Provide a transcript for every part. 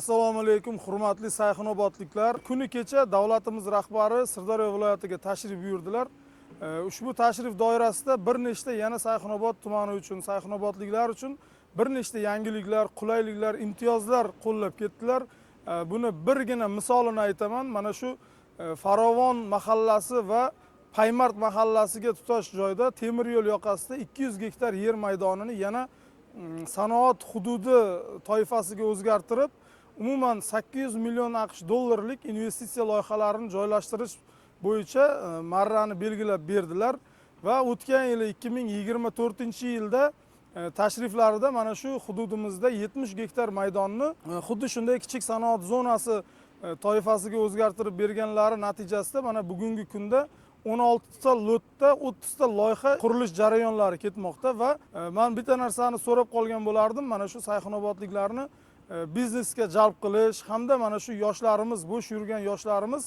Assalomu alaykum, hurmatli Sayxunobodliklar. Kuni kecha davlatimiz rahbari Sirdaryo viloyatiga tashrif buyurdilar. Ushbu tashrif doirasida bir nechta yana Sayxunobod tumani uchun, Sayxunobodliklar uchun bir nechta yangiliklar, qulayliklar, imtiyozlar qo'llab ketdilar. Buni birgina misolini aytaman. Mana shu Farovon mahallasi va Paymart mahallasiga tutash joyda temir yo'l yoqasida 200 gektar yer maydonini yana sanoat hududi toifasiga o'zgartirib, umuman 800 million AQSh dollarlik investitsiya loyihalarini joylashtirish bo'yicha marrani belgilab berdilar va o'tgan yili 2024-yilda tashriflarida mana shu hududimizda 70 gektar maydonni xuddi shunday kichik sanoat zonasi toifasiga o'zgartirib berganlari natijasida mana bugungi kunda 16 ta lotda 30 ta loyiha qurilish jarayonlari ketmoqda va men bitta narsani so'rab qolgan bo'lardim. Mana shu Sayxunobodliklarni biznesga jalb qilish hamda mana shu yoshlarimiz, bo'sh yurgan yoshlarimiz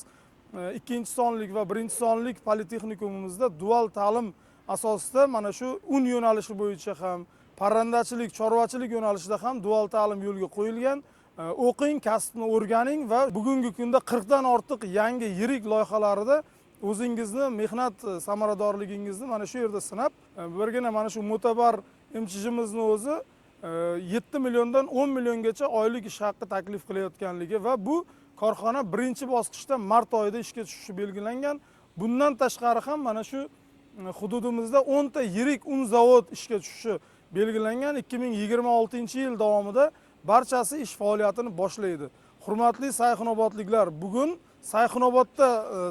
ikkinchi sonlik va birinchi sonlik politexnikumimizda dual ta'lim asosida mana shu un yo'nalishi bo'yicha ham, parrandachilik, chorvachilik yo'nalishida ham dual ta'lim yo'lga qo'yilgan. O'qing, kasbni o'rganing va bugungi kunda 40 dan ortiq yangi yirik loyihalarida o'zingizni mehnat samaradorligingizni mana shu yerda sinab, birgina mana shu mo'tabar MCH'imizni o'zi 7 milliondan 10 milliongacha oylik ish haqqi taklif qilayotganligi va bu korxona birinchi bosqichda mart oyida ishga tushishi belgilangan. Bundan tashqari ham mana shu hududimizda 10 ta yirik un zavod ishga tushishi belgilangan. 2026-yil davomida barchasi ish faoliyatini boshlaydi. Hurmatli Sayxunobodliklar, bugun Sayxunobodda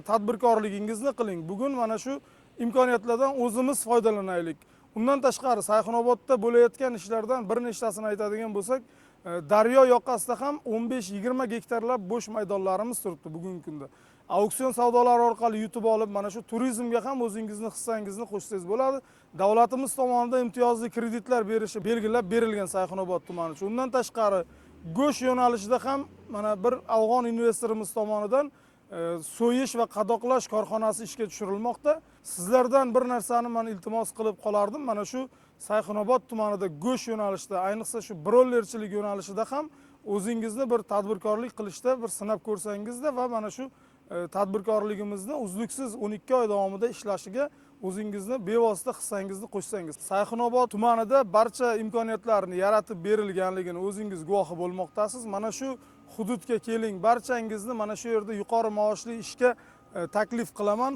tadbirkorligingizni qiling. Bugun mana shu imkoniyatlardan o'zimiz foydalanaylik. Undan tashqari Sayxunobodda bo'layotgan ishlardan bir nechtasini aytadigan bo'lsak, daryo yoqasida ham 15-20 gektarlab bo'sh maydonlarimiz turibdi bugungi kunda. Auksion savdolari orqali yutib olib, mana shu turizmga ham o'zingizni hissangizni qo'shsangiz bo'ladi. Davlatimiz tomonidan imtiyozli kreditlar berishi belgilab berilgan Sayxunobod tumani uchun. Undan tashqari go'sht yo'nalishida ham mana bir afg'on investorimiz tomonidan so'yish va qadoqlash korxonasi ishga tushirilmoqda. Sizlardan bir narsani men iltimos qilib qolardim. Mana shu Sayxunobod tumanida go'sht yo'nalishida, ayniqsa shu brollerchilik yo'nalishida ham o'zingizni bir tadbirkorlik qilishda bir sinab ko'rsangizda va mana shu tadbirkorligimizni uzluksiz 12 oy davomida ishlashiga o'zingizni bevosita hissangizni qo'shsangiz. Sayxunobod tumanida barcha imkoniyatlarni yaratib berilganligini o'zingiz guvohi bo'lmoqdasiz. Mana shu hududga keling, barchangizni mana shu yerda yuqori maoshli ishga taklif qilaman.